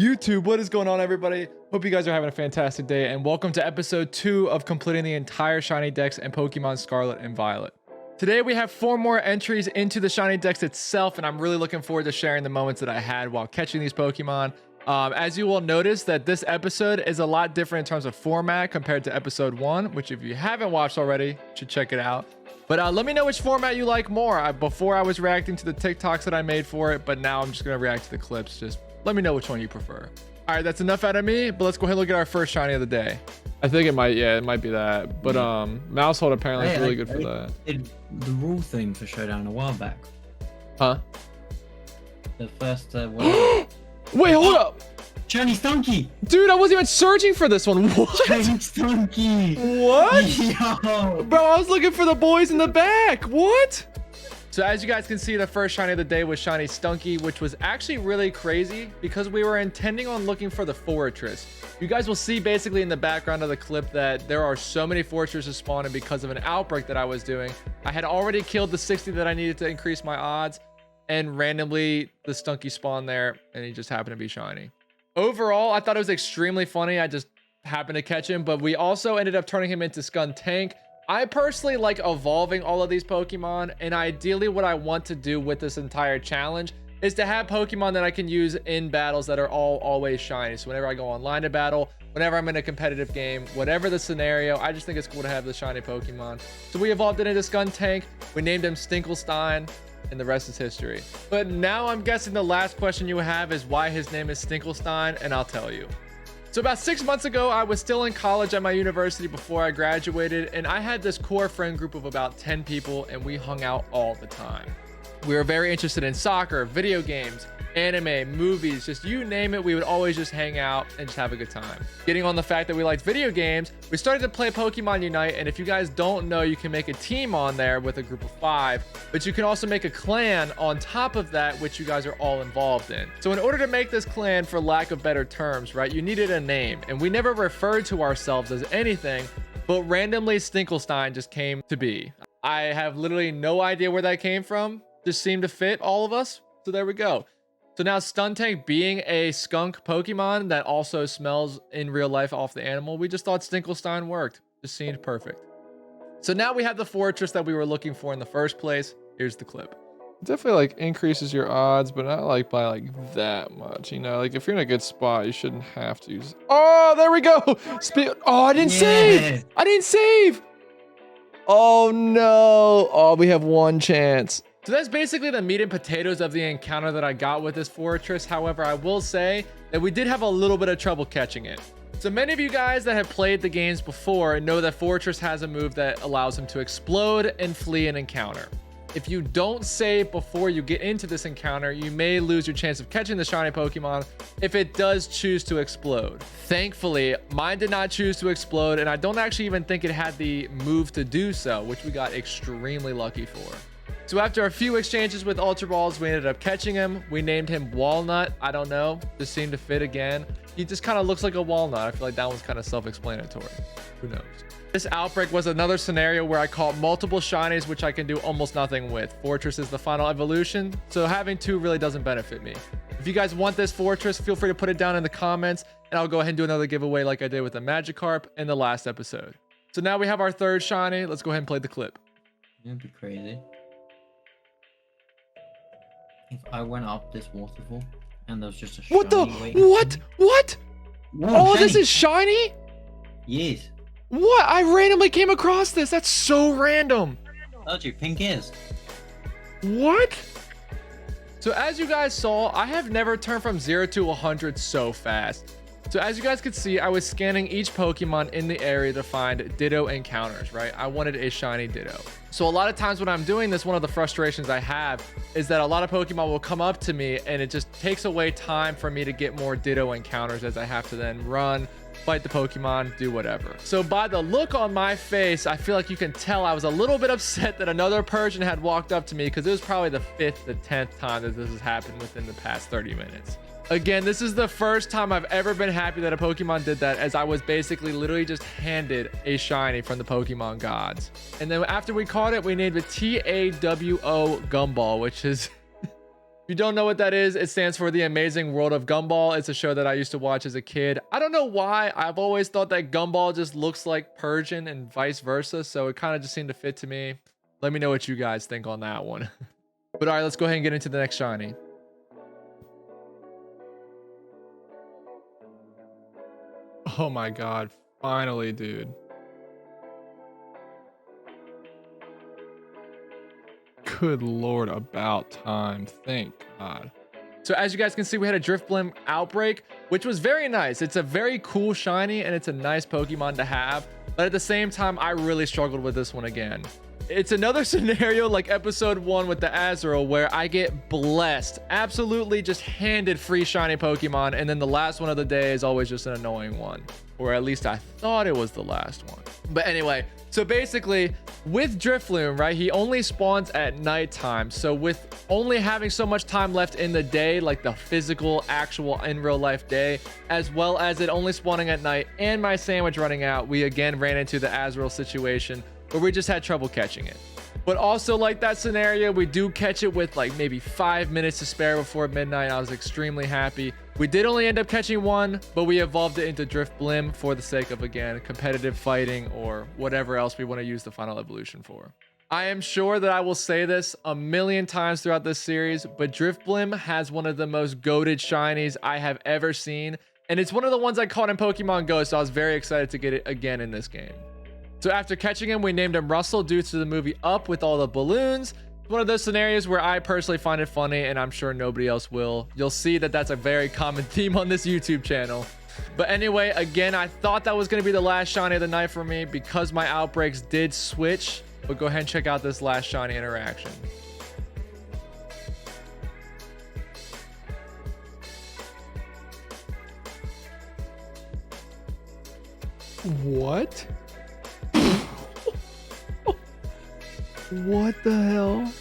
YouTube, what is going on, everybody? Hope you guys are having a fantastic day, and welcome to episode 2 of completing the entire shiny DEX and Pokemon Scarlet and Violet. Today we have 4 more entries into the shiny DEX itself, and I'm really looking forward to sharing the moments that I had while catching these Pokemon. As you will notice that this episode is a lot different in terms of format compared to episode 1, which if you haven't watched already, you should check it out. But let me know which format you like more. Before I was reacting to the TikToks that I made for it, but now I'm just going to react to the clips. Just let me know which one you prefer. All right, that's enough out of me, but let's go ahead and look at our first shiny of the day. I think it might, yeah, it might be that. But Mousehold apparently is really good for that. Did the rule thing for Showdown a while back. Huh? The first whatever. Wait, hold up. Shiny Stunky! Dude, I wasn't even searching for this one. What? Shiny Stunky! What? Yo! Bro, I was looking for the boys in the back. What? So as you guys can see, the first shiny of the day was shiny Stunky, which was actually really crazy because we were intending on looking for the fortress. You guys will see basically in the background of the clip that there are so many fortresses spawning because of an outbreak that I was doing. I had already killed the 60 that I needed to increase my odds, and randomly the Stunky spawned there, and he just happened to be shiny. Overall, I thought it was extremely funny. I just happened to catch him, but we also ended up turning him into Skuntank. I personally like evolving all of these Pokemon, and ideally what I want to do with this entire challenge is to have Pokemon that I can use in battles that are always shiny. So whenever I go online to battle, whenever I'm in a competitive game, whatever the scenario, I just think it's cool to have the shiny Pokemon. So we evolved it into Skuntank. We named him Stinkelstein, and the rest is history. But now I'm guessing the last question you have is why his name is Stinkelstein, and I'll tell you. So about 6 months ago, I was still in college at my university before I graduated, and I had this core friend group of about 10 people, and we hung out all the time. We were very interested in soccer, video games, anime, movies, just you name it. We would always just hang out and just have a good time. Getting on the fact that we liked video games, we started to play Pokemon Unite, and if you guys don't know, you can make a team on there with a group of 5, but you can also make a clan on top of that, which you guys are all involved in. So in order to make this clan, for lack of better terms, right, you needed a name, and we never referred to ourselves as anything, but randomly Stinkelstein just came to be. I have literally no idea where that came from. Just seemed to fit all of us, so there we go. So now Stuntank being a skunk Pokemon that also smells in real life off the animal, we just thought Stinkelstein worked. Just seemed perfect. So now we have the fortress that we were looking for in the first place. Here's the clip. It definitely like increases your odds, but not like by like that much, you know? Like if you're in a good spot, you shouldn't have to use... Oh, there we go! Oh, I didn't save! I didn't save! Oh no! Oh, we have one chance. So that's basically the meat and potatoes of the encounter that I got with this fortress. However, I will say that we did have a little bit of trouble catching it. So many of you guys that have played the games before know that Fortress has a move that allows him to explode and flee an encounter. If you don't save before you get into this encounter, you may lose your chance of catching the shiny Pokemon if it does choose to explode. Thankfully, mine did not choose to explode, and I don't actually even think it had the move to do so, which we got extremely lucky for. So after a few exchanges with Ultra Balls, we ended up catching him. We named him Walnut. I don't know, just seemed to fit again. He just kind of looks like a walnut. I feel like that one's kind of self-explanatory. Who knows? This outbreak was another scenario where I caught multiple shinies, which I can do almost nothing with. Fortress is the final evolution, so having 2 really doesn't benefit me. If you guys want this Fortress, feel free to put it down in the comments, and I'll go ahead and do another giveaway like I did with the Magikarp in the last episode. So now we have our 3rd shiny. Let's go ahead and play the clip. It'd be crazy if I went up this waterfall and there was just a shiny. What the? What? Whoa, Oh, shiny. this is shiny? Yes. What? I randomly came across this. That's so random. Told you, pink is. What? So as you guys saw, I have never turned from 0 to 100 so fast. So as you guys could see, I was scanning each Pokemon in the area to find Ditto encounters, right? I wanted a shiny Ditto. So a lot of times when I'm doing this, one of the frustrations I have is that a lot of Pokemon will come up to me and it just takes away time for me to get more Ditto encounters as I have to then run, fight the Pokemon, do whatever. So by the look on my face, I feel like you can tell I was a little bit upset that another Persian had walked up to me because it was probably the 5th to 10th time that this has happened within the past 30 minutes. Again, this is the first time I've ever been happy that a Pokemon did that, as I was basically literally just handed a shiny from the Pokemon gods. And then after we caught it, we named it TAWO Gumball, which is you don't know what that is, it stands for The Amazing World of Gumball. It's a show that I used to watch as a kid. I don't know why. I've always thought that Gumball just looks like Persian and vice versa. So it kind of just seemed to fit to me. Let me know what you guys think on that one. But all right, let's go ahead and get into the next shiny. Oh my God. Finally, dude. Good Lord, about time. Thank God. So as you guys can see, we had a Drifloom outbreak, which was very nice. It's a very cool shiny and it's a nice Pokemon to have. But at the same time, I really struggled with this one again. It's another scenario like episode 1 with the Azrael where I get blessed, absolutely just handed free shiny Pokemon. And then the last one of the day is always just an annoying one, or at least I thought it was the last one. But anyway, so basically with Drifloom, right, he only spawns at nighttime. So with only having so much time left in the day, like the physical, actual in real life day, as well as it only spawning at night and my sandwich running out, we again ran into the Azrael situation where we just had trouble catching it. But also like that scenario, we do catch it with like maybe 5 minutes to spare before midnight. I was extremely happy. We did only end up catching one, but we evolved it into Drifloom for the sake of, again, competitive fighting or whatever else we want to use the final evolution for. I am sure that I will say this a million times throughout this series, but Drifloom has one of the most goated shinies I have ever seen. And it's one of the ones I caught in Pokemon Go, so I was very excited to get it again in this game. So after catching him, we named him Russell due to the movie Up with all the balloons. It's one of those scenarios where I personally find it funny, and I'm sure nobody else will. You'll see that that's a very common theme on this YouTube channel. But anyway, again, I thought that was going to be the last shiny of the night for me because my outbreaks did switch. But go ahead and check out this last shiny interaction. What? What the hell?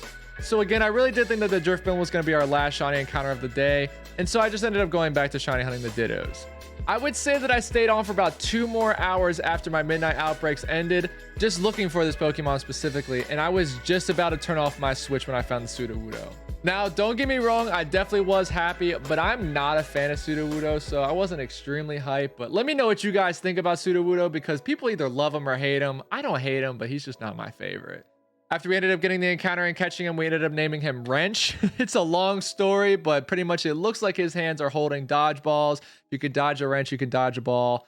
So again, I really did think that the Drifloom was going to be our last shiny encounter of the day. And so I just ended up going back to shiny hunting the Dittos. I would say that I stayed on for about 2 more hours after my midnight outbreaks ended, just looking for this Pokemon specifically. And I was just about to turn off my Switch when I found the Sudowoodo. Now, don't get me wrong, I definitely was happy, but I'm not a fan of Sudowoodo, so I wasn't extremely hyped. But let me know what you guys think about Sudowoodo because people either love him or hate him. I don't hate him, but he's just not my favorite. After we ended up getting the encounter and catching him, we ended up naming him Wrench. It's a long story, but pretty much it looks like his hands are holding dodgeballs. You could dodge a wrench, you could dodge a ball.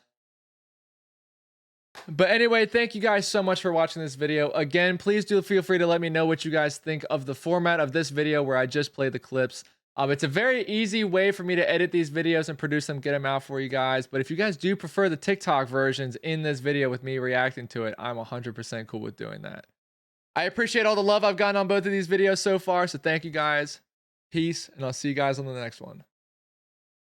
But anyway, thank you guys so much for watching this video. Again, please do feel free to let me know what you guys think of the format of this video where I just play the clips. It's a very easy way for me to edit these videos and produce them, get them out for you guys. But if you guys do prefer the TikTok versions in this video with me reacting to it, I'm 100% cool with doing that. I appreciate all the love I've gotten on both of these videos so far, so thank you guys. Peace, and I'll see you guys on the next one.